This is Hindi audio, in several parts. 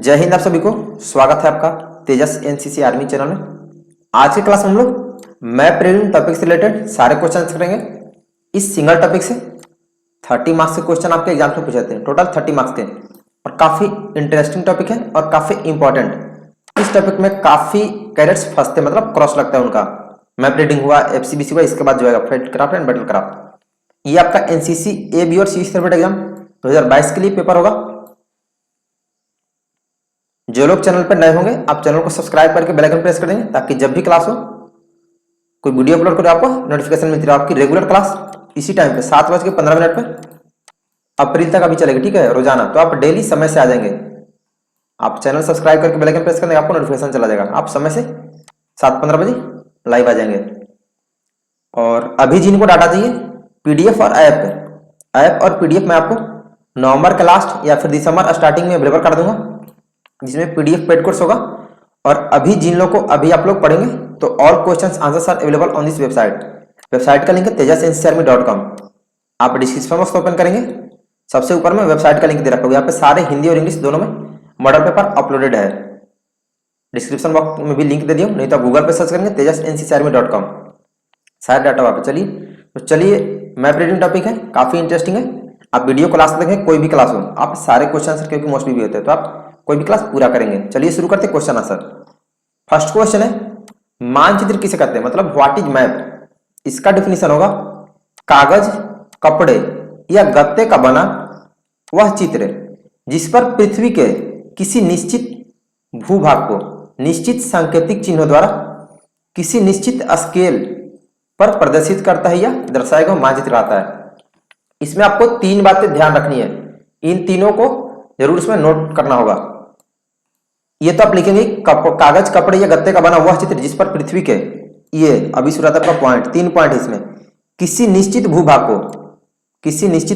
जय हिंद। आप सभी को स्वागत है आपका तेजस एनसीसी आर्मी चैनल में। आज की क्लास में हम लोग मैप रीडिंग टॉपिक से रिलेटेड सारे क्वेश्चन करेंगे। इस सिंगल टॉपिक से 30 मार्क्स के क्वेश्चन आपके एग्जाम में पूछे थे, टोटल 30 मार्क्स के, और काफी इंटरेस्टिंग टॉपिक है और काफी इंपॉर्टेंट। इस टॉपिक में काफी कैडेट्स फंसते, मतलब क्रॉस लगता है उनका। मैप रीडिंग हुआ, एफसीबीसी हुआ, इसके बाद जो है field craft and battle craft. ये आपका एनसीसी ए बी और सी सर्टिफिकेट एग्जाम 2022 के लिए पेपर होगा। जो लोग चैनल पर नए होंगे, आप चैनल को सब्सक्राइब करके बेल आइकन प्रेस कर देंगे, ताकि जब भी क्लास हो, कोई वीडियो अपलोड करो, आपको नोटिफिकेशन मिलती रहे। आपकी रेगुलर क्लास इसी टाइम पे 7:15 पे अप्रैल तक अभी चलेगी, ठीक है, रोजाना। तो आप डेली समय से आ जाएंगे। आप चैनल सब्सक्राइब करके बेल आइकन प्रेस करेंगे, आपको नोटिफिकेशन चला जाएगा। आप समय से 7:15 बजे लाइव आ जाएंगे। और अभी जिनको डाटा चाहिए, पीडीएफ और ऐप और पीडीएफ मैं आपको नवंबर के लास्ट या फिर दिसंबर स्टार्टिंग में अवेलेबल कर दूंगा, जिसमें पीडीएफ पेड कोर्स होगा। और अभी जिन लोगों को अभी आप लोग पढ़ेंगे, तो all questions answers are available on this website का लिंक है tejasencrme.com। आप डिस्क्रिप्शन बॉक्स ओपन करेंगे, सबसे ऊपर में वेबसाइट का लिंक दे रखा होगा। यहाँ पे सारे हिंदी और इंग्लिश दोनों में मॉडल पेपर अपलोडेड है। डिस्क्रिप्शन बॉक्स में भी लिंक दे दियो, नहीं तो गूगल पे सर्च करेंगे tejasencrme.com, सारे डाटा वहाँ पे। चलिए मैप रीडिंग टॉपिक है, काफी इंटरेस्टिंग है। आप वीडियो क्लास देखें, कोई भी क्लास हो, आप सारे क्वेश्चन क्योंकि मोस्टली भी होते हैं, तो आप कोई भी क्लास पूरा करेंगे। चलिए शुरू करते हैं क्वेश्चन आंसर। फर्स्ट क्वेश्चन है, मानचित्र किसे कहते हैं, मतलब व्हाट इज मैप। इसका डिफिनीशन होगा, कागज, कपड़े या गत्ते का बना वह चित्र जिस पर पृथ्वी के किसी निश्चित भूभाग को निश्चित सांकेतिक चिन्हों द्वारा किसी निश्चित स्केल पर प्रदर्शित करता है या दर्शाएगा मानचित्र आता है। इसमें आपको 3 बातें ध्यान रखनी है, इन तीनों को जरूर इसमें नोट करना होगा। ये तो आप लिखेंगे कागज, कपड़े या गत्ते का बना वह चित्र जिस पर पृथ्वी के, ये अभी शुरुआत आपका पॉइंट, 3 पॉइंट है इसमें। किसी निश्चित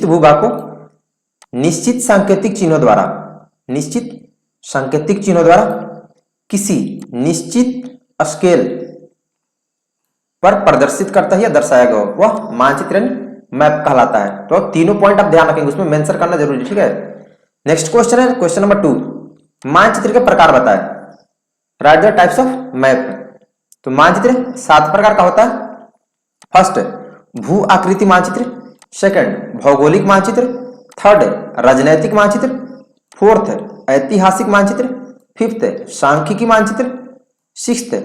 भूभाग को निश्चित सांकेतिक चिन्हों द्वारा किसी निश्चित स्केल पर प्रदर्शित करता है या दर्शाएगा वह मानचित्र मैप कहलाता है। तो तीनों पॉइंट आप ध्यान रखेंगे, उसमें मेंशन करना जरूरी है, ठीक है। नेक्स्ट क्वेश्चन है, क्वेश्चन नंबर 2, मानचित्र के प्रकार बताएं। Right the types of map. तो मानचित्र 7 प्रकार का होता है। फर्स्ट, भू आकृति मानचित्र। सेकंड, भौगोलिक मानचित्र। थर्ड, राजनैतिक मानचित्र। फोर्थ, ऐतिहासिक मानचित्र। फिफ्थ, सांख्यिकी मानचित्र। सिक्स्थ,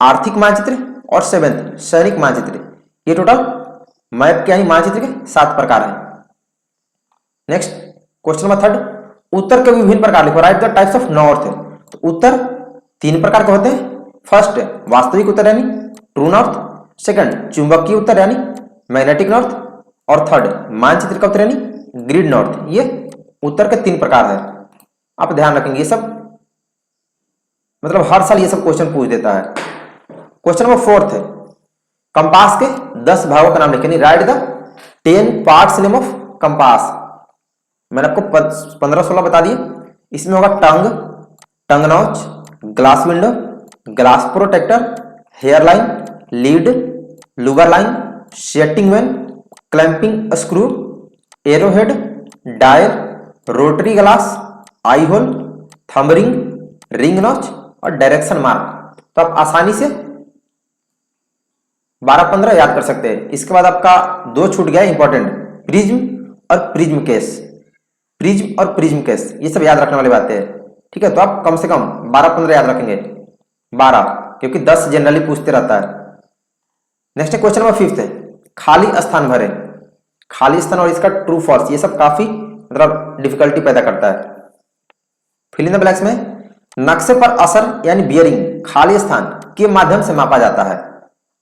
आर्थिक मानचित्र। और सेवेंथ, सैनिक मानचित्र। ये टोटल मैप के यानी मानचित्र के 7 प्रकार है। नेक्स्ट क्वेश्चन नंबर 3, उत्तर के विभिन्न प्रकार लिखो। Right the types of north. तो उत्तर 3 प्रकार के होते हैं। फर्स्ट, वास्तविक उत्तर यानी ट्रू नॉर्थ। सेकंड, चुंबकीय उत्तर यानी मैग्नेटिक नॉर्थ। और थर्ड, मानचित्र का उत्तर यानी ग्रिड नॉर्थ। ये उत्तर के 3 प्रकार है, आप ध्यान रखेंगे। ये सब मतलब हर साल ये सब क्वेश्चन पूछ देता है। क्वेश्चन नंबर 4 है, कंपास के 10 भागों का नाम लिखें। Write the 10 parts name of compass. मैंने आपको 15-16 बता दिए। इसमें होगा tongue notch, glass window, glass protector, hair line, lead, lubber line, setting vane, clamping screw, arrow head, dial, rotary glass, eye hole, thumb ring, ring notch और डायरेक्शन मार्क। तो आप आसानी से 12-15 याद कर सकते हैं। इसके बाद आपका 2 छूट गया इंपॉर्टेंट, प्रिज्म और प्रिज्म केस। ये सब याद रखने वाली बातें हैं, ठीक है। तो आप कम से कम 12-15 याद रखेंगे, 12, क्योंकि 10 जनरली पूछते रहता है। नेक्स्ट क्वेश्चन नंबर 5 है, खाली स्थान भरे। खाली स्थान और इसका ट्रू फॉल्स, ये सब काफी मतलब डिफिकल्टी पैदा करता है। फिल इन द ब्लैंक्स में, नक्शे पर असर यानी बियरिंग खाली स्थान के माध्यम से मापा जाता है।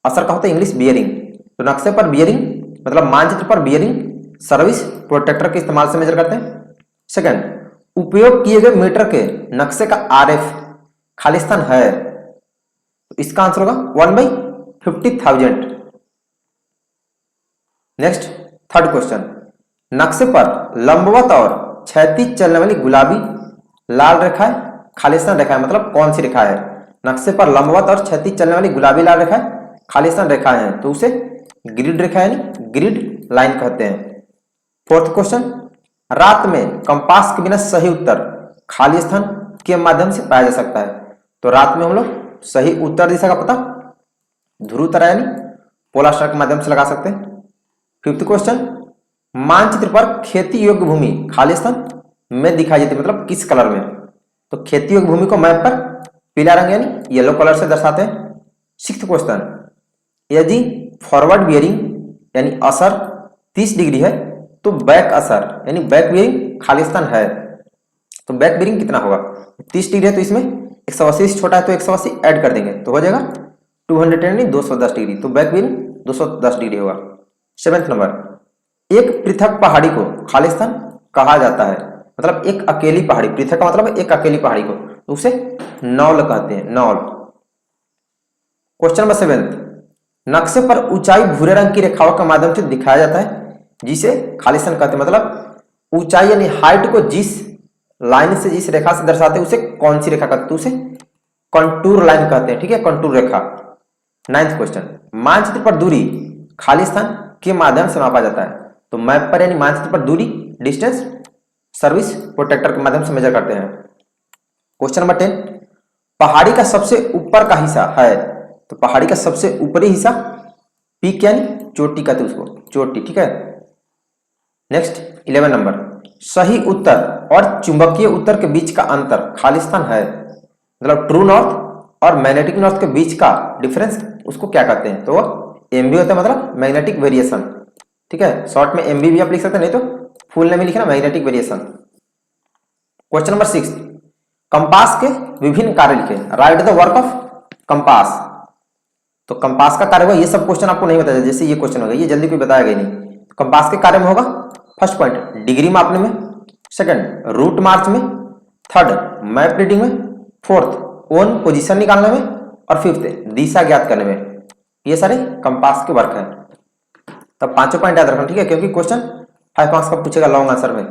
असर का होता है इंग्लिश बियरिंग। तो नक्शे पर बियरिंग मतलब मानचित्र पर बियरिंग सर्विस प्रोटेक्टर के इस्तेमाल से मेजर करते हैं। सेकंड, उपयोग किए गए मीटर के नक्शे का आरएफ खाली स्थान है। तो इसका आंसर होगा 1/50,000। नेक्स्ट थर्ड क्वेश्चन, नक्शे पर लंबवत और क्षैतिज चलने वाली गुलाबी लाल रेखा खाली स्थान रेखा है, मतलब कौन सी रेखा है। नक्शे पर लंबवत और क्षैतिज चलने वाली गुलाबी लाल रेखा खाली स्थान रेखा है, तो उसे ग्रिड रेखा यानी ग्रिड लाइन कहते हैं। फोर्थ क्वेश्चन, रात में कंपास के बिना सही उत्तर खाली स्थान के माध्यम से पाया जा सकता है। तो रात में हम लोग सही उत्तर दिशा का पता ध्रुव तारा यानी पोलर स्टार के माध्यम से लगा सकते हैं। फिफ्थ क्वेश्चन, मानचित्र पर खेती योग्य भूमि खाली स्थान में दिखाई देती है, मतलब किस कलर में? तो खेती योग्य भूमि को मैप पर पीला रंग यानी येलो कलर से दर्शाते हैं। सिक्स्थ क्वेश्चन, यदि फॉरवर्ड बियरिंग यानी असर 30 डिग्री है तो बैक असर यानी बैक बियरिंग खाली स्थान है, तो बैक बियरिंग कितना होगा? 30 डिग्री है तो इसमें 180 से छोटा है तो 180 ऐड कर देंगे तो हो जाएगा 210 यानी 210 डिग्री, तो बैक बियरिंग 210 डिग्री होगा। सेवेंथ नंबर, एक पृथक पहाड़ी को खाली स्थान कहा जाता है, मतलब एक अकेली पहाड़ी, पृथक का मतलब एक अकेली पहाड़ी को, तो उसे नौल कहते हैं, नौल। क्वेश्चन नंबर 7, नक्शे पर ऊंचाई भूरे रंग की रेखाओं के माध्यम से दिखाया जाता है जिसे खाली स्थान कहते हैं, मतलब ऊंचाई यानी हाइट को जिस लाइन से, जिस रेखा से दर्शाते हैं उसे कौन सी रेखा कहते हैं? तो उसे कंटूर लाइन कहते हैं, ठीक है, कंटूर रेखा। नाइन्थ क्वेश्चन, मानचित्र पर दूरी खाली स्थान के माध्यम से मापा जाता है, तो मैप पर यानी मानचित्र पर दूरी डिस्टेंस सर्विस प्रोटेक्टर के माध्यम से मेजर करते हैं। क्वेश्चन नंबर 10, पहाड़ी का सबसे ऊपर का हिस्सा है, तो पहाड़ी का सबसे ऊपरी हिस्सा पीक यानी चोटी कहते हैं उसको, चोटी, ठीक है। नेक्स्ट 11 नंबर, सही उत्तर और चुंबकीय उत्तर के बीच का अंतर खाली स्थान है, मतलब ट्रू नॉर्थ और मैग्नेटिक नॉर्थ के बीच का डिफरेंस उसको क्या कहते हैं? तो एमबी होता है, मतलब मैग्नेटिक वेरिएशन, ठीक है, शॉर्ट में एमबी भी आप लिख सकते हैं, नहीं तो फुल नेम लिखना magnetic variation. Question number 6, compass के विभिन्न कार्य लिखे, right the work of compass. तो कंपास का कार्य होगा, ये सब क्वेश्चन आपको नहीं बताया, जैसे ये क्वेश्चन होगा ये जल्दी कोई बताएगा ही नहीं। कंपास के कार्य में होगा, फर्स्ट पॉइंट डिग्री मापने में, सेकंड रूट मार्च में, थर्ड मैप रीडिंग में, फोर्थ ओन पोजीशन निकालने में, और फिफ्थ दिशा ज्ञात करने में। ये सारे कंपास के वर्क हैं। तब पांचों पॉइंट याद रखना, ठीक है, क्योंकि क्वेश्चन 5 मार्क्स का पूछेगा लॉन्ग आंसर में।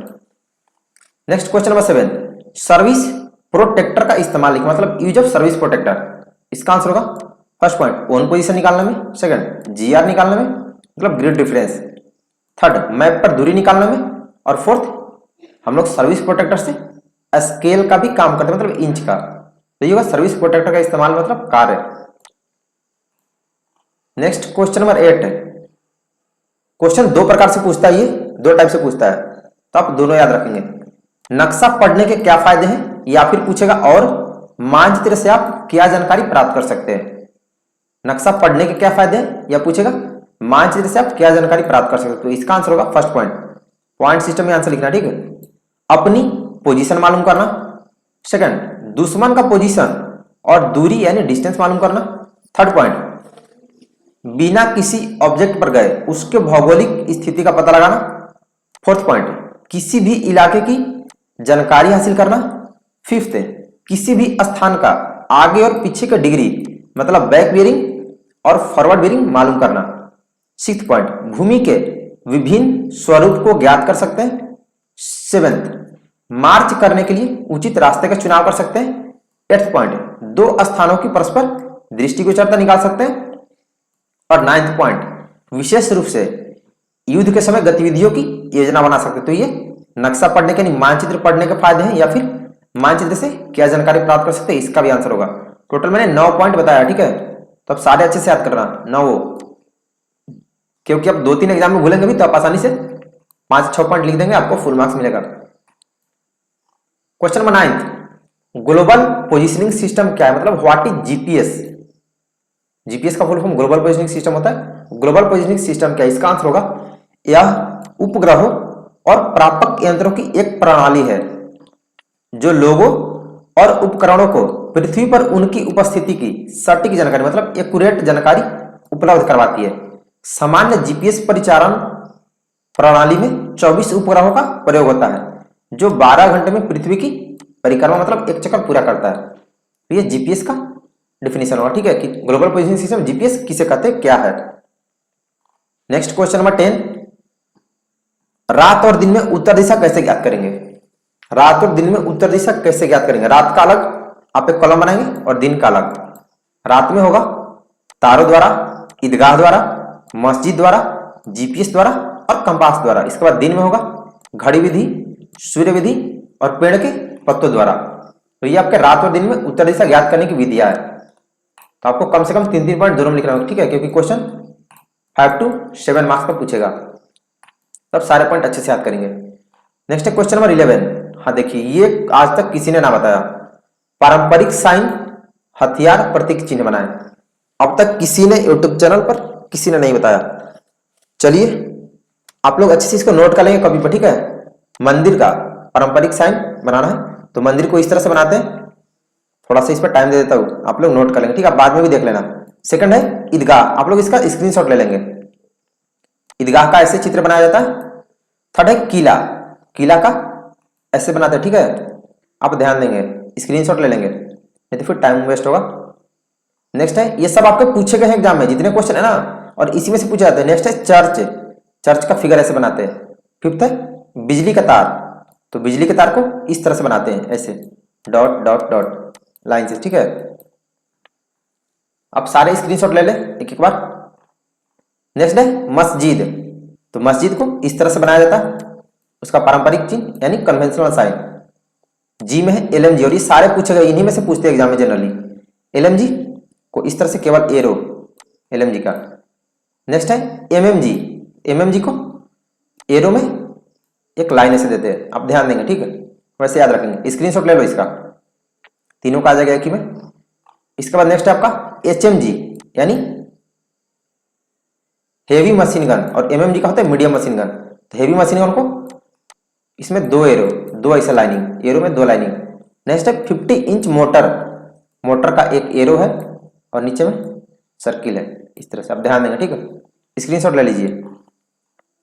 Next question number 7, service protector का इस्तेमाल लिखना, मतलब यूज ऑफ सर्विस प्रोटेक्टर। इसका आंसर होगा फर्स्ट पॉइंट ओन पोजीशन निकालने में, सेकंड जीआर निकालने में, मतलब ग्रिड डिफरेंस, थर्ड मैप पर दूरी निकालने में, और फोर्थ हम लोग सर्विस प्रोटेक्टर से स्केल का भी काम करते हैं, मतलब इंच का। तो ये होगा सर्विस प्रोटेक्टर का इस्तेमाल मतलब कार्य। नेक्स्ट क्वेश्चन नंबर 8, क्वेश्चन दो प्रकार से पूछता है, ये दो टाइप से पूछता है, तो आप दोनों याद रखेंगे। नक्शा पढ़ने के क्या फायदे हैं, या फिर पूछेगा और मानचित्र से आप क्या जानकारी प्राप्त कर सकते हैं। नक्शा पढ़ने के क्या फायदे हैं, या पूछेगा मानचित्र से आप क्या जानकारी प्राप्त कर सकते हैं। तो इसका आंसर होगा फर्स्ट पॉइंट, पॉइंट सिस्टम में आंसर लिखना, ठीक है, अपनी पोजीशन मालूम करना, सेकंड दुश्मन का पोजीशन और दूरी यानी डिस्टेंस मालूम करना, थर्ड पॉइंट बिना किसी ऑब्जेक्ट पर गए उसके भौगोलिक स्थिति का पता लगाना, फोर्थ पॉइंट किसी भी इलाके की जानकारी हासिल करना, फिफ्थ किसी भी स्थान का आगे और पीछे का डिग्री मतलब बैक बियरिंग और फॉरवर्ड बियरिंग मालूम करना, सिक्स्थ पॉइंट भूमि के विभिन्न स्वरूप को ज्ञात कर सकते हैं, सेवेंथ मार्च करने के लिए उचित रास्ते का चुनाव कर सकते हैं, एट्थ पॉइंट दो स्थानों की परस्पर दृष्टिगोचरता निकाल सकते हैं, और नाइन्थ पॉइंट विशेष रूप से युद्ध के समय गतिविधियों की योजना बना सकते हैं। तो ये नक्शा पढ़ने के यानी मानचित्र पढ़ने के फायदे हैं, या फिर मानचित्र से क्या जानकारी प्राप्त कर सकते हैं, इसका भी आंसर होगा। टोटल मैंने 9 पॉइंट बताया, ठीक है, तो अब सारे अच्छे से याद करना 9, क्योंकि अब 2-3 एग्जाम में भूलेंगे भी तो आप आसानी से 5-6 पॉइंट लिख देंगे, आपको फुल मार्क्स मिलेगा। Question number 9, global positioning system क्या है, मतलब व्हाट इज जीपीएस। जीपीएस का full form global positioning system होता है। ग्लोबल पोजिशनिंग सिस्टम क्या है, इसका आंसर होगा यह उपग्रहों और प्रापक यंत्रों की एक प्रणाली है जो लोगों और उपकरणों को पृथ्वी पर उनकी उपस्थिति की सटीक जानकारी मतलब एक्यूरेट जानकारी उपलब्ध करवाती है। सामान्य जीपीएस परिचालन प्रणाली में 24 उपग्रहों का प्रयोग होता है जो 12 घंटे में पृथ्वी की परिक्रमा मतलब एक चक्कर पूरा करता है। तो ये जीपीएस का डिफिनेशन होगा, ठीक है, कि ग्लोबल पोजिशनिंग सिस्टम जीपीएस किसे कहते हैं, क्या है। नेक्स्ट क्वेश्चन नंबर 10, रात और दिन में उत्तर दिशा कैसे ज्ञात करेंगे। रात और दिन में उत्तर दिशा कैसे ज्ञात करेंगे, रात का अलग आप एक कॉलम बनाएंगे और दिन का अलग। रात में होगा तारों द्वारा, ईदगाह द्वारा, मस्जिद द्वारा, जीपीएस द्वारा और कंपास द्वारा। इसके बाद दिन में होगा घड़ी विधि, सूर्य विधि और पेड़ के पत्तों द्वारा। तो ये आपके रात और दिन में उत्तर दिशा ज्ञात करने की विधियां है। तो आपको कम से कम 3-3 पॉइंट दोनों में लिखना होगा, ठीक है, क्योंकि क्वेश्चन 5 to 7 मार्क्स का पूछेगा, तब सारे पॉइंट अच्छे से याद करेंगे। नेक्स्ट है क्वेश्चन नंबर 11। हाँ देखिए, ये आज तक किसी ने ना बताया, पारंपरिक साइन हथियार प्रतीक चिन्ह बनाए। अब तक किसी ने यूट्यूब चैनल पर किसी ने नहीं बताया। चलिए आप लोग अच्छे से इसको नोट कर लेंगे कभी पर, ठीक है। मंदिर का पारंपरिक साइन बनाना है तो मंदिर को इस तरह से बनाते हैं, थोड़ा सा इस पर टाइम दे देता हूं, आप लोग नोट कर लेंगे, ठीक है, बाद में भी देख लेना। सेकंड है ईदगाह, आप लोग इसका स्क्रीनशॉट ले लेंगे, ईदगाह का ऐसे चित्र बनाया जाता है। थर्ड है किला, किला का ऐसे बनाते हैं, ठीक है, आप ध्यान देंगे, स्क्रीनशॉट ले लेंगे, नहीं तो फिर टाइम वेस्ट होगा। नेक्स्ट है, ये सब आपके पूछे गए हैं एग्जाम में, जितने क्वेश्चन है ना, और इसी में से पूछे जाते हैं। नेक्स्ट है चर्च, चर्च का फिगर ऐसे बनाते हैं। फिफ्थ है बिजली का तार, तो बिजली के तार को इस तरह से बनाते हैं, ऐसे डॉट डॉट डॉट लाइन से, ठीक है। अब सारे स्क्रीनशॉट ले ले एक एक बार। नेक्स्ट है मस्जिद, तो मस्जिद को इस तरह से बनाया जाता है, उसका पारंपरिक चिन्ह यानी कन्वेंशनल साइन। जी में है एलएमजी, और ये सारे पूछे गए, इन्हीं में से पूछते हैं एग्जाम में जनरली। एलएमजी को इस तरह से केवल एरो एलएमजी का। नेक्स्ट है एमएमजी, एमएमजी को एरो में एक लाइन ऐसे देते हैं, आप ध्यान देंगे, ठीक है, वैसे याद रखेंगे। स्क्रीनशॉट ले लो इसका, तीनों का आ जाएगा एक ही में। इसके बाद नेक्स्ट है आपका एचएमजी यानी हेवी मशीन गन, और एमएमजी का होता है मीडियम मशीन गन। तो हेवी मशीन गन को इसमें दो एरो, दो ऐसा लाइनिंग, एरो में दो लाइनिंग। नेक्स्ट है 50 इंच मोटर, मोटर का एक एरो है और नीचे में सर्किल है, इस तरह से आप ध्यान देंगे, ठीक है, स्क्रीनशॉट ले लीजिए।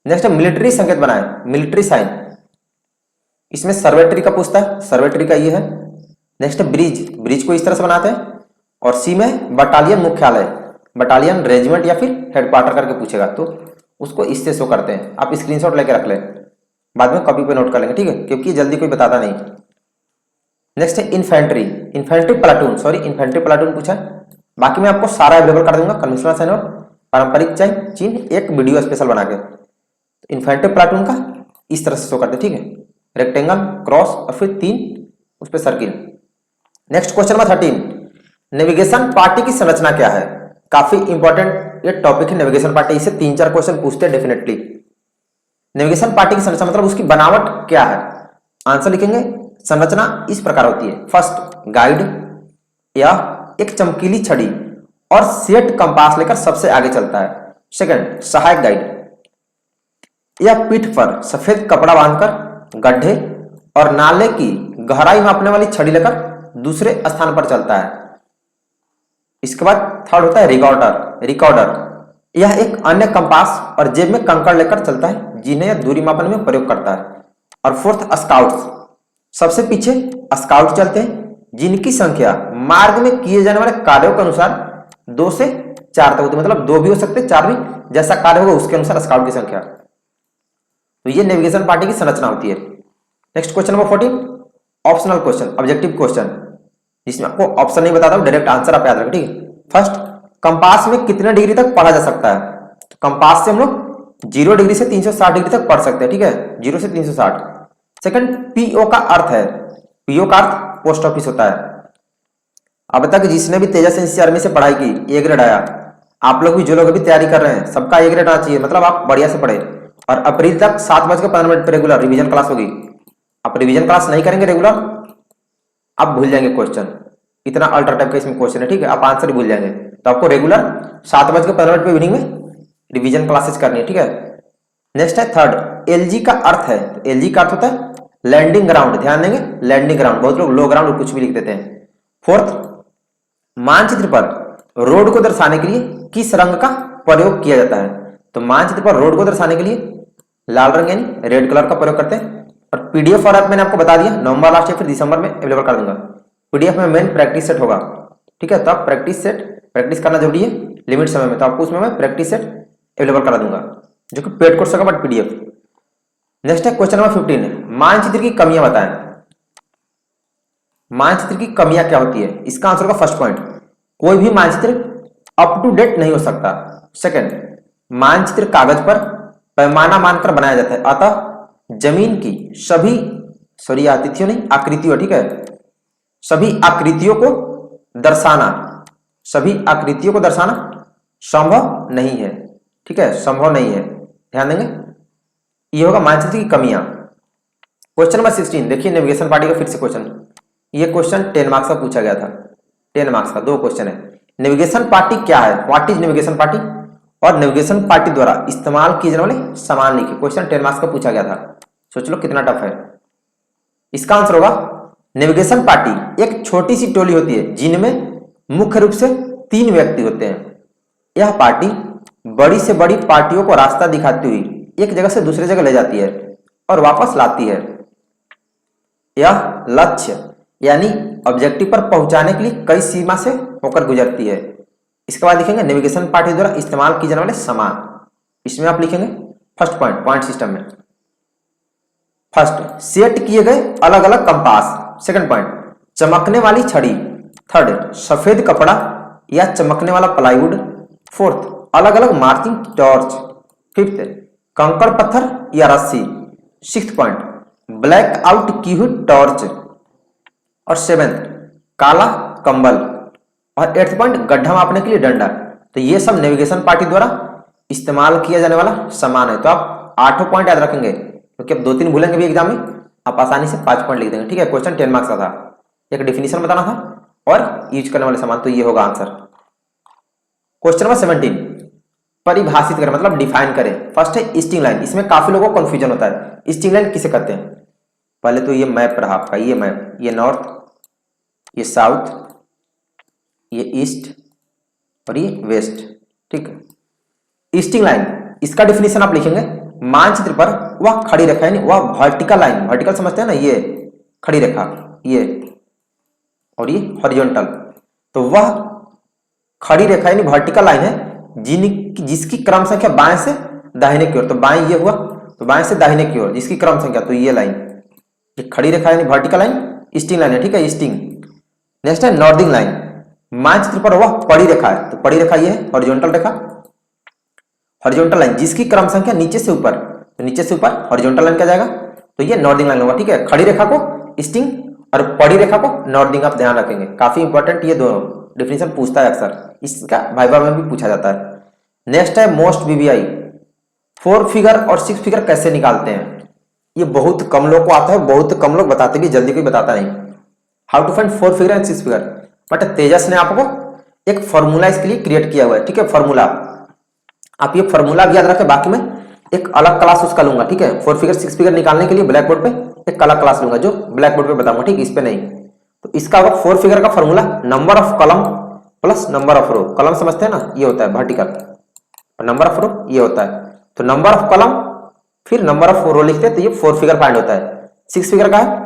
नेक्स्ट है मिलिट्री संकेत बनाए, मिलिट्री साइन, इसमें सर्वेट्री का पूछता है, सर्वेट्री का ये है। नेक्स्ट है ब्रिज, ब्रिज को इस तरह से बनाते हैं। और सी में बटालियन मुख्यालय, बटालियन रेजिमेंट या फिर हेडक्वार्टर करके पूछेगा तो उसको इससे शो करते हैं, आप स्क्रीनशॉट लेके रख लें, बाद में कॉपी पे नोट कर लेंगे, ठीक है, क्योंकि जल्दी कोई बताता नहीं। नेक्स्ट है infantry, infantry platoon, sorry infantry platoon पूछा है, बाकी मैं आपको सारा अवेलेबल कर दूंगा, कन्वेंशनल साइन और पारंपरिक चिन्ह एक वीडियो स्पेशल बना के। इन्फेंट्री प्लाटून का इस तरह से शो करते, ठीक है, रेक्टेंगल, क्रॉस और फिर 3 उस पर circle. Next question number 13, navigation party की संरचना क्या है। काफी इंपॉर्टेंट ये टॉपिक है नेविगेशन पार्टी, इससे 3-4 क्वेश्चन पूछते हैं डेफिनेटली। नेविगेशन पार्टी की संरचना मतलब उसकी बनावट क्या है। आंसर लिखेंगे, संरचना इस प्रकार होती है। फर्स्ट गाइड या एक चमकीली छड़ी और सेट कंपास लेकर सबसे आगे चलता है। सेकंड सहायक गाइड, यह पीठ पर सफेद कपड़ा बांधकर गड्ढे और नाले की गहराई मापने वाली छड़ी लेकर दूसरे स्थान पर चलता है। इसके बाद थर्ड होता है रिकॉर्डर, रिकॉर्डर यह एक अन्य कंपास और जेब में कंकड़ लेकर चलता है, जिन्हें यह दूरी मापने में प्रयोग करता है। और फोर्थ स्काउट्स, सबसे पीछे स्काउट चलते हैं, जिनकी संख्या मार्ग में किए जाने वाले कार्यों के अनुसार 2 से 4 तक होती है, मतलब 2 भी हो सकते हैं 4 भी, जैसा कार्य होगा उसके अनुसार स्काउट की संख्या। तो ये नेविगेशन पार्टी की संरचना होती है। Next question number 14, optional question, objective question, जिसमें आपको ऑप्शन नहीं बताता हूं, डायरेक्ट आंसर आप याद रखें, ठीक है। फर्स्ट, कंपास में कितने डिग्री तक पढ़ा जा सकता है। तो कंपास से हम लोग 0 डिग्री से 360 डिग्री तक पढ़ सकते हैं, ठीक है, 0 से 360। सेकंड, पीओ का अर्थ है, पीओ का अर्थ पोस्ट ऑफिस होता है। अब तक जिसने भी तेजस एनसीआरएम से पढ़ाई की ए ग्रेड आया, आप लोग भी जो लोग अभी तैयारी कर रहे हैं सबका ए ग्रेड आना चाहिए, मतलब आप बढ़िया से पढ़े। और अप्रैल तक 7:15 पर रेगुलर रिवीजन क्लास होगी। आप रिवीजन क्लास नहीं करेंगे रेगुलर, आप भूल जाएंगे क्वेश्चन, इतना अल्ट्रा टाइप का इसमें क्वेश्चन है, ठीक है, आप आंसर ही भूल जाएंगे। तो आपको रेगुलर 7:15 पर इवनिंग में रिवीजन क्लासेस करनी है, ठीक है। नेक्स्ट है थर्ड, एलजी का अर्थ है, एलजी का अर्थ होता है लैंडिंग ग्राउंड, ध्यान देंगे, लैंडिंग ग्राउंड, बहुत लोग लो ग्राउंड कुछ भी लिख देते हैं। फोर्थ, मानचित्र पर रोड को दर्शाने के लिए किस रंग का प्रयोग किया जाता है। तो मानचित्र पर रोड को दर्शाने के लिए लाल रंग यानी रेड कलर का प्रयोग करते हैं। और पीडीएफ फॉर्मेट मैंने आपको बता दिया, नवंबर लास्ट या फिर दिसंबर में अवेलेबल कर दूंगा। पीडीएफ में मेन प्रैक्टिस सेट होगा, ठीक है, तो आप प्रैक्टिस सेट प्रैक्टिस करना जरूरी है लिमिट समय में, तो आपको उसमें मैं प्रैक्टिस सेट अवेलेबल करा दूंगा, जो कि पेड कोर्स होगा बट पीडीएफ। नेक्स्ट है क्वेश्चन नंबर 15, मानचित्र की कमियां बताएं। मानचित्र की कमियां क्या होती है, इसका आंसर का फर्स्ट पॉइंट, कोई भी मानचित्र अप टू डेट नहीं हो सकता। सेकंड, मानचित्र कागज पर पैमाना मानकर बनाया जाता है, अतः जमीन की सभी आकृतियों, ठीक है, सभी आकृतियों को दर्शाना, सभी आकृतियों को दर्शाना संभव नहीं है, ठीक है, संभव नहीं है, ध्यान देंगे। ये होगा मानचित्र की कमियां। क्वेश्चन नंबर 16 देखिए, नेविगेशन पार्टी का फिर से क्वेश्चन। ये क्वेश्चन 10 मार्क्स का पूछा गया था, 10 मार्क्स का 2 क्वेश्चन है। नेविगेशन पार्टी क्या है, व्हाट इज नेविगेशन पार्टी, और नेविगेशन पार्टी द्वारा इस्तेमाल किए जाने वाले सामान लिखिए। क्वेश्चन 10 मार्क्स का पूछा गया था, सोच लो कितना टफ है। इसका आंसर होगा नेविगेशन पार्टी एक छोटी सी टोली होती है जिनमें मुख्य रूप से 3 व्यक्ति होते हैं। यह पार्टी बड़ी से बड़ी पार्टियों को रास्ता दिखाती हुई एक जगह से दूसरी जगह ले जाती है और वापस लाती है। यह लक्ष्य यानी ऑब्जेक्टिव पर पहुंचाने के लिए कई सीमा से होकर गुजरती है। इसके बाद लिखेंगे नेविगेशन पार्टी द्वारा इस्तेमाल किए जाने वाले सामान। इसमें आप लिखेंगे फर्स्ट पॉइंट सिस्टम में, फर्स्ट सेट किए गए अलग अलग कंपास, सेकंड पॉइंट चमकने वाली छड़ी, थर्ड सफेद कपड़ा या चमकने वाला प्लाईवुड, फोर्थ अलग अलग मार्चिंग टॉर्च, फिफ्थ कंकड़ पत्थर या रस्सी, सिक्स्थ पॉइंट ब्लैक आउट की हुई टॉर्च, और सेवेंथ काला कंबल, और एट्थ पॉइंट गड्ढा मापने के लिए डंडा। तो ये सब नेविगेशन पार्टी द्वारा इस्तेमाल किया जाने वाला सामान है। तो आप 8 पॉइंट याद रखेंगे, क्योंकि अब 2-3 भूलेंगे भी एग्जाम में, आप आसानी से 5 पॉइंट लिख देंगे, ठीक है। क्वेश्चन 10 मार्क्स का था, एक डिफिनीशन बताना था और यूज करने वाले सामान, तो ये होगा आंसर। क्वेश्चन नंबर 17 परिभाषित करें, मतलब डिफाइन करें। फर्स्ट है ईस्टिंग लाइन। इसमें काफी लोगों को कंफ्यूजन होता है, ईस्टिंग लाइन किसे कहते हैं। पहले तो ये मैप रहा आपका, ये मैप, ये नॉर्थ, ये साउथ, ये ईस्ट और ये वेस्ट, ठीक है। ईस्टिंग लाइन, इसका डिफिनीशन आप लिखेंगे मानचित्र पर वह खड़ी रेखा यानी वह वर्टिकल लाइन, वर्टिकल समझते हैं ना, ये खड़ी रेखा, ये और ये हॉरिजॉन्टल, तो वह खड़ी रेखा यानी वर्टिकल लाइन है जिसकी क्रम संख्या बाएं से दाहिने की ओर, तो बाएं ये हुआ, तो बाएं से दाहिने की ओर जिसकी क्रम संख्या, तो ये लाइन, ये खड़ी रेखा यानी वर्टिकल लाइन ईस्टिंग लाइन है, ठीक है, ईस्टिंग। नेक्स्ट है नॉर्दिंग लाइन, मानचित्र पर वह पड़ी रेखा है, तो पड़ी रेखा ये है हॉरिजॉन्टल रेखा, हॉरिजॉन्टल लाइन जिसकी क्रम संख्या नीचे से ऊपर, तो नीचे से ऊपर हॉरिजॉन्टल लाइन क्या जाएगा, तो ये नॉर्दिंग लाइन होगा, ठीक है। खड़ी रेखा को ईस्टिंग और पड़ी रेखा को नॉर्दिंग, आप ध्यान रखेंगे, काफी इंपॉर्टेंट ये दोनों डिफिनेशन पूछता है अक्सर, इसका वाइवा में भी पूछा जाता है। नेक्स्ट है मोस्ट बीबीआई, 4 फिगर और 6 फिगर कैसे निकालते हैं। ये बहुत कम लोग को आता है, बहुत कम लोग बताते भी, जल्दी कोई बताता नहीं। How to find 4 figure and 6 figure, but Tejas ने आपको एक फॉर्मूला इसके लिए क्रिएट किया हुआ है, ठीक है। फॉर्मूला आप ये फॉर्मूला भी याद रखें, बाकी मैं एक अलग क्लास उसका लूंगा, ठीक है। 4 फिगर 6 फिगर निकालने के लिए ब्लैक बोर्ड पे एक अलग क्लास लूंगा, जो ब्लैक बोर्ड पे बताऊंगा, ठीक, इस पे नहीं। तो इसका होगा 4 फिगर का formula number of column plus number of row. Column समझते हैं ना, ये होता है वर्टिकल, और नंबर ऑफ रो ये होता है। तो नंबर ऑफ कॉलम फिर नंबर ऑफ रो लिखते हैं, तो ये 4 फिगर फाइंड होता है। 6 फिगर का है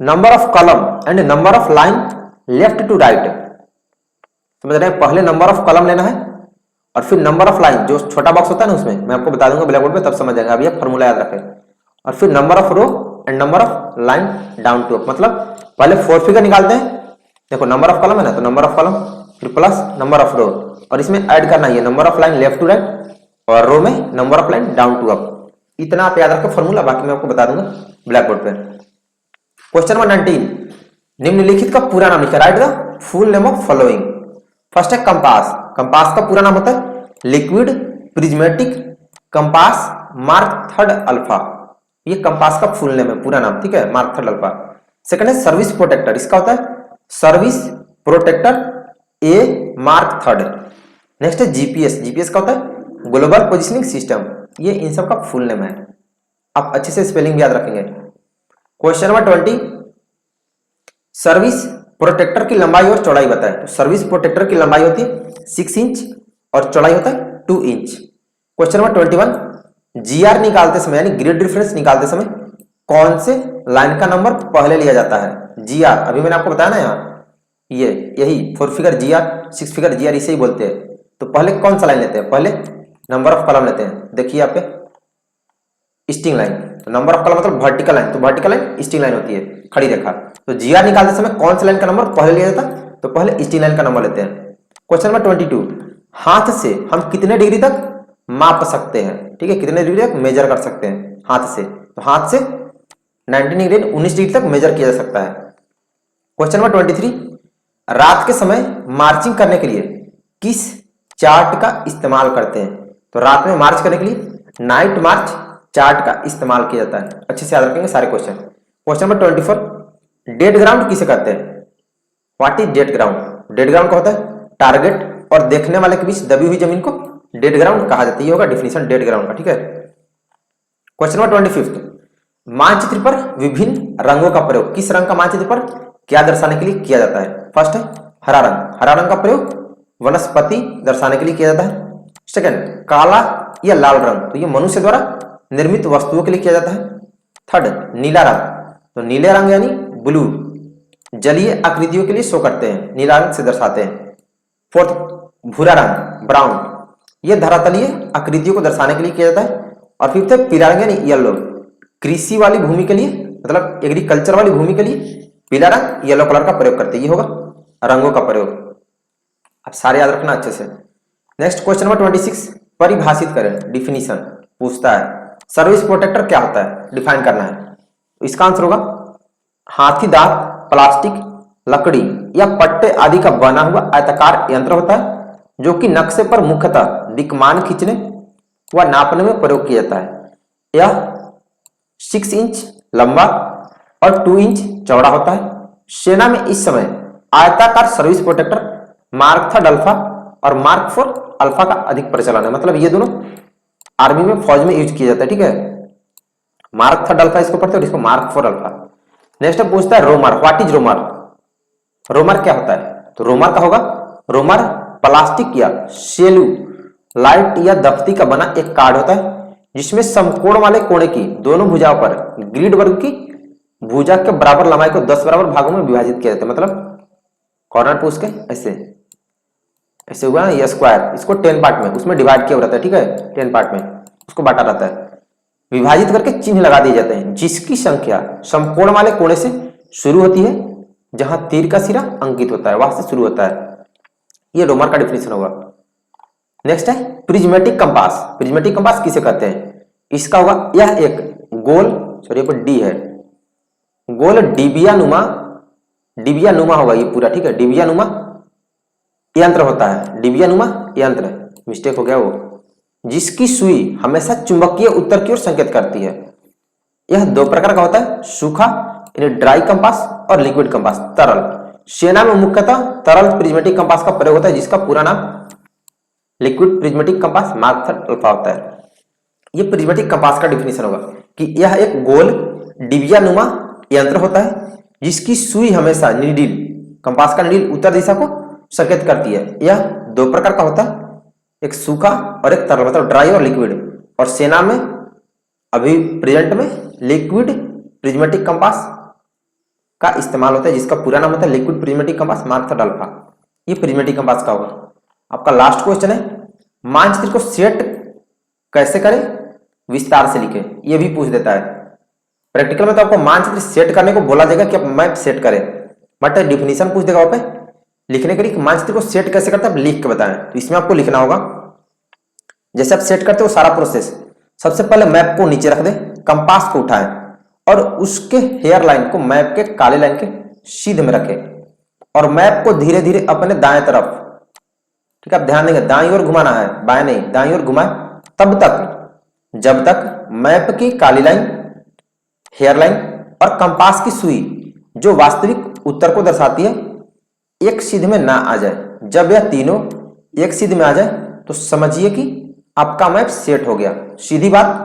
number of column and number of line left to right, समझ रहे हैं। पहले नंबर ऑफ कॉलम लेना है और फिर नंबर ऑफ लाइन, जो छोटा बॉक्स होता है ना उसमें, मैं आपको बता दूंगा ब्लैक बोर्ड पे, तब समझ जाएंगे। अब ये फॉर्मूला याद रखें, और फिर number of row and number of line down to up, मतलब पहले 4 फिगर निकालते हैं, देखो नंबर ऑफ कॉलम है ना, तो नंबर ऑफ कॉलम फिर प्लस नंबर ऑफ रो, और इसमें ऐड करना है number of line left to right, और रो में number of line down to up. इतना आप याद रखें फॉर्मूला, बाकी मैं आपको बता दूंगा ब्लैक बोर्ड पे। क्वेश्चन नंबर 19 निम्नलिखित का पूरा नाम लिखा, right the full name of following. First है कंपास, कंपास का पूरा नाम होता है liquid prismatic compass mark 3 alpha, ये कंपास का फुल नेम है, पूरा नाम, ठीक है, मार्क 3 अल्फा। सेकंड है सर्विस प्रोटेक्टर, इसका होता है सर्विस प्रोटेक्टर ए मार्क 3। नेक्स्ट है जीपीएस, जीपीएस का होता है ग्लोबल पोजिशनिंग सिस्टम, ये इन सब का फुल नेम है, आप अच्छे से स्पेलिंग भी याद रखेंगे। क्वेश्चन नंबर 20 सर्विस प्रोटेक्टर की लंबाई और चौड़ाई बताएं। तो सर्विस प्रोटेक्टर की लंबाई होती है 6 इंच और चौड़ाई होता है 2 इंच। क्वेश्चन नंबर 21 जीआर निकालते समय यानी ग्रिड रेफरेंस निकालते समय कौन से लाइन का नंबर पहले लिया जाता है। जीआर अभी मैंने आपको बताया ना, यहाँ ये यही 4 फिगर जीआर 6 फिगर जीआर इसे ही बोलते हैं। तो पहले कौन सा लाइन लेते हैं, पहले नंबर ऑफ कॉलम लेते हैं। देखिए यहाँ पे ईस्टिंग लाइन, तो नंबर ऑफ कॉलम मतलब वर्टिकल लाइन, तो वर्टिकल लाइन ईस्टिंग लाइन होती है, खड़ी रेखा। तो जीआर निकालते समय कौन सा लाइन का नंबर पहले लिया जाता है, तो पहले ईस्टिंग लाइन का नंबर लेते हैं। क्वेश्चन नंबर 22 हाथ से हम कितने डिग्री तक माप सकते हैं, ठीक है, कितने डिग्री तक मेजर कर सकते हैं हाथ से। तो हाथ से 19 डिग्री 19 डिग्री तक मेजर किया जा सकता है। क्वेश्चन नंबर 23, रात के समय मार्चिंग करने के लिए किस चार्ट का इस्तेमाल करते हैं? तो रात में मार्च करने के लिए नाइट मार्च चार्ट का इस्तेमाल किया जाता है। अच्छे से याद रखेंगे सारे question. Question number 24, dead ground किसे कहते हैं? What is dead ground? Dead ground का होता है टारगेट और देखने वाले के बीच दबी हुई जमीन को डेड ग्राउंड कहा जाता है। ये होगा डिफिनीशन डेड ग्राउंड का, ठीक है। क्वेश्चन नंबर 25, मानचित्र पर विभिन्न रंगों का प्रयोग किस रंग का मानचित्र पर क्या दर्शाने के लिए किया जाता है? फर्स्ट है हरा रंग। हरा रंग का प्रयोग वनस्पति दर्शाने के लिए किया जाता है। सेकंड, काला या लाल रंग, तो ये मनुष्य द्वारा निर्मित वस्तुओं के लिए किया जाता है। थर्ड, नीला रंग, तो नीले रंग यानी ब्लू जलीय आकृतियों के लिए शो करते हैं, नीला रंग से दर्शाते हैं। फोर्थ, भूरा रंग ब्राउन, ये धरातलीय आकृतियों को दर्शाने के लिए किया जाता है। और फिफ्थ है पीला रंग यानी येलो, कृषि वाली भूमि के लिए, मतलब एग्रीकल्चर वाली भूमि के लिए पीला रंग येलो कलर का प्रयोग करते हैं। ये होगा रंगों का प्रयोग। अब सारे याद रखना अच्छे से। नेक्स्ट क्वेश्चन नंबर 26, परिभाषित करें, डिफिनीशन पूछता है। सर्विस प्रोटेक्टर क्या होता है? डिफाइन करना है। इसका आंसर होगा हाथी दांत प्लास्टिक, लकड़ी या पट्टे आदि का बना हुआ आयताकार यंत्र होता है जो कि नक्शे पर मुख्यतः दिक्मान खींचने व नापने में प्रयोग किया जाता है। यह 6 इंच लंबा और 2 इंच चौड़ा होता है। सेना में इस समय आयताकार सर्विस प्रोटेक्टर मार्क 3 अल्फा और मार्क 4 अल्फा का अधिक प्रचलन है। मतलब ये दोनों आर्मी में फौज में यूज किया जाता है, ठीक है। मार्क 3 अल्फा इसको पढ़ते हैं और इसको मार्क 4 अल्फा। नेक्स्ट पूछता है रोमर, व्हाट इज रोमर? रोमर क्या होता है? तो रोमर का होगा, रोमर प्लास्टिक या सेलू लाइट या दफ्ती का बना एक कार्ड होता है जिसमें समकोण वाले कोने की दोनों भुजाओं पर ग्रिड वर्ग की भुजा के बराबर लंबाई को 10 बराबर भागों में विभाजित किया जाता है। मतलब कॉर्नर पूछ के ऐसे ऐसे हुआ ना, ये स्क्वायर, इसको 10 पार्ट में उसमें डिवाइड किया रहता है, ठीक है। 10 पार्ट में उसको बांटा रहता है, विभाजित करके चिन्ह लगा दिए जाते हैं जिसकी संख्या समकोण वाले कोने से शुरू होती है, जहां तीर का सिरा अंकित होता है वहां से शुरू होता है। ये रोमर का डिफिनेशन होगा। नेक्स्ट है प्रिज्मेटिक कंपास। प्रिज्मेटिक कंपास किसे कहते हैं? इसका होगा, यह एक गोल, सॉरी पर डी है, गोल डिबिया नुमा होगा ये पूरा, ठीक है। डिबिया नुमा यंत्र होता है, डिबिया नुमा यंत्र, मिस्टेक हो गया वो, जिसकी सुई हमेशा चुंबकीय उत्तर की ओर संकेत करती है। यह 2 प्रकार का होता है, सूखा यानी ड्राई कंपास और लिक्विड कंपास तरल। सेना में मुख्यतः तरल प्रिज्मेटिक कंपास का प्रयोग होता है जिसका पूरा नाम liquid prismatic compass mark 3 alpha होता है। यह प्रिज्मेटिक कंपास का डिफिनेशन होगा कि यह एक गोल डिबिया नुमा यंत्र होता है जिसकी सुई हमेशा नीडिल, कंपास का नीडिल उत्तर दिशा को संकेत करती है। यह 2 प्रकार का होता है, एक सूखा और एक तरल, मतलब ड्राई और लिक्विड। और सेना में अभी प्रेजेंट में लिक्विड प्रिज्मेटिक कंपास का इस्तेमाल होता है जिसका पूरा नाम होता है liquid prismatic compass mark 3 alpha. ये प्रिज्मेटिक कंपास का होगा। आपका लास्ट क्वेश्चन है, मानचित्र को सेट कैसे करें, विस्तार से लिखें। ये भी पूछ देता है प्रैक्टिकल में। तो आपको मानचित्र सेट करने को बोला जाएगा कि आप मैप सेट करें, बट डिफिनीशन पूछ देगा वहां पे लिखने के लिए मानचित्र को सेट कैसे करते हैं आप लिख के बताएं। तो इसमें आपको लिखना होगा, जैसे आप सेट करते हो सारा प्रोसेस, सबसे पहले मैप को नीचे रख दें, कंपास को उठाएं और उसके हेयर लाइन को मैप के काले लाइन के सीधे में रखें और मैप को धीरे धीरे अपने दाएं तरफ, ठीक है, आप ध्यान देंगे दाईं ओर घुमाना है, बाएं नहीं, दाईं ओर घुमाएं तब तक जब तक मैप की काली लाइन, हेयर लाइन और कंपास की सुई जो वास्तविक उत्तर को दर्शाती है एक सीधे में ना आ जाए। जब यह तीनों एक सीधे में आ जाए तो समझिए कि आपका मैप सेट हो गया। सीधी बात,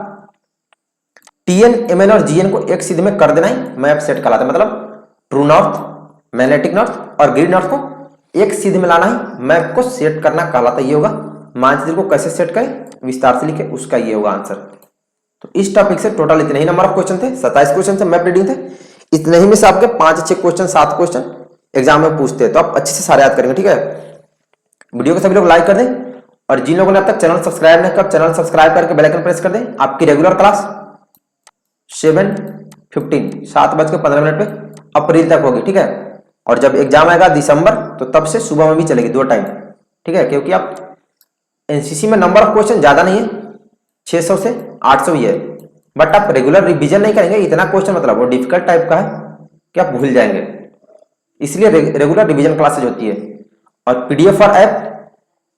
टीएन, एमएन और जीएन को एक सीधे में कर देना ही मैप सेट कहलाता है। मतलब ट्रू नॉर्थ, मैग्नेटिक नॉर्थ और ग्रीन नॉर्थ को एक सीधे में लाना ही मैप को सेट करना कहलाता है। ये होगा मानचित्र को कैसे सेट करें, विस्तार से लिखे, उसका ये होगा आंसर। तो इस टॉपिक से टोटल इतने ही नंबर ऑफ क्वेश्चन थे, 27 क्वेश्चन से मैप रीडिंग थे। इतने ही में से आपके 5 अच्छे क्वेश्चन, 7 क्वेश्चन एग्जाम में पूछते हैं, तो आप अच्छे से सारे याद करेंगे, ठीक है। वीडियो को सभी लोग लाइक कर दें और जिन लोगों ने अब तक चैनल सब्सक्राइब नहीं किया, चैनल सब्सक्राइब करके बेल आइकन प्रेस कर दें। आपकी रेगुलर क्लास 7:15 7:15 पे अप्रैल तक होगी, ठीक है। और जब एग्जाम आएगा दिसंबर, तो तब से सुबह में भी चलेगी 2 टाइम, ठीक है। क्योंकि आप एनसीसी में नंबर ऑफ क्वेश्चन ज्यादा नहीं है, 600 से 800 ही है, बट आप रेगुलर रिवीजन नहीं करेंगे इतना क्वेश्चन, मतलब वो डिफिकल्ट टाइप का है कि आप भूल जाएंगे। इसलिए रेगुलर रिवीजन क्लासेज होती है। और पीडीएफ और ऐप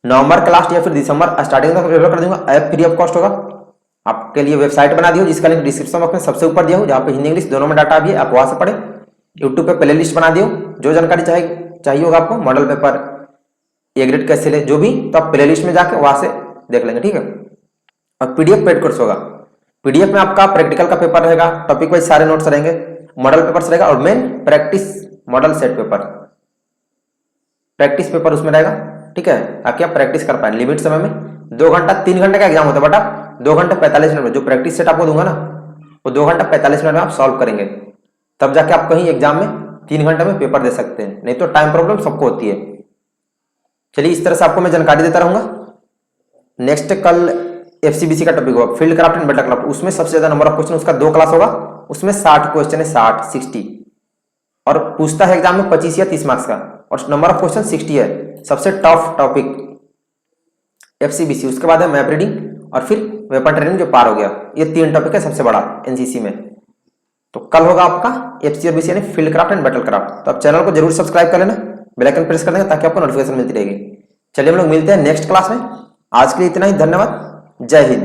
नवंबर के लास्ट या फिर दिसंबर स्टार्टिंग तक डेवलप कर दूंगा। ऐप फ्री ऑफ कॉस्ट होगा। आपके लिए वेबसाइट बना दी हो जिसका लिंक डिस्क्रिप्शन बॉक्स में सबसे ऊपर दिया हो, जहाँ पे हिंदी इंग्लिश दोनों में डाटा भी है, आप वहां से पढ़े। यूट्यूब पे प्ले लिस्ट बना दियो, जो जानकारी चाहिए होगा आपको, मॉडल पेपर, ए ग्रेड कैसे ले, जो भी, तो आप प्ले लिस्ट में जाके वहां से देख लेंगे, ठीक है। और पीडीएफ पेड कोर्स होगा। पीडीएफ में आपका प्रैक्टिकल का पेपर रहेगा, टॉपिक वाइज सारे नोट्स रहेंगे, मॉडल पेपर्स रहेगा और main practice model set paper, practice paper उसमें रहेगा, ठीक है, ताकि आप प्रैक्टिस कर पाए लिमिट समय में। 2 घंटा 3 घंटे का एग्जाम होता है, बट आप 2 घंटे 45 मिनट में जो प्रैक्टिस सेट आपको दूंगा ना, वो 2 घंटा 45 मिनट में आप सॉल्व करेंगे, तब जाके आप कहीं एग्जाम में 3 घंटे में पेपर दे सकते हैं, नहीं तो टाइम प्रॉब्लम सबको होती है। चलिए, इस तरह से आपको मैं जानकारी देता रहूंगा। नेक्स्ट कल एफसीबीसी का टॉपिक होगा field craft and battle craft. उसमें सबसे ज्यादा नंबर ऑफ क्वेश्चन, उसका 2 क्लास होगा, उसमें 60 क्वेश्चन है, 60 और पूछता है एग्जाम में 25 या 30 मार्क्स का, और नंबर ऑफ क्वेश्चन 60 है। सबसे टफ टॉपिक एफसीबीसी, उसके बाद है मैप रीडिंग और फिर वेपन ट्रेनिंग जो पार हो गया। ये 3 टॉपिक है सबसे बड़ा एनसीसी में। तो कल होगा आपका एफसी और बीसी यानी field craft and battle craft. तो आप चैनल को जरूर सब्सक्राइब कर लेना, बेल आइकन प्रेस कर देना ताकि आपको नोटिफिकेशन मिलती रहेगी। चलिए हम लोग मिलते हैं नेक्स्ट क्लास में। आज के लिए इतना ही, धन्यवाद, जय हिंद।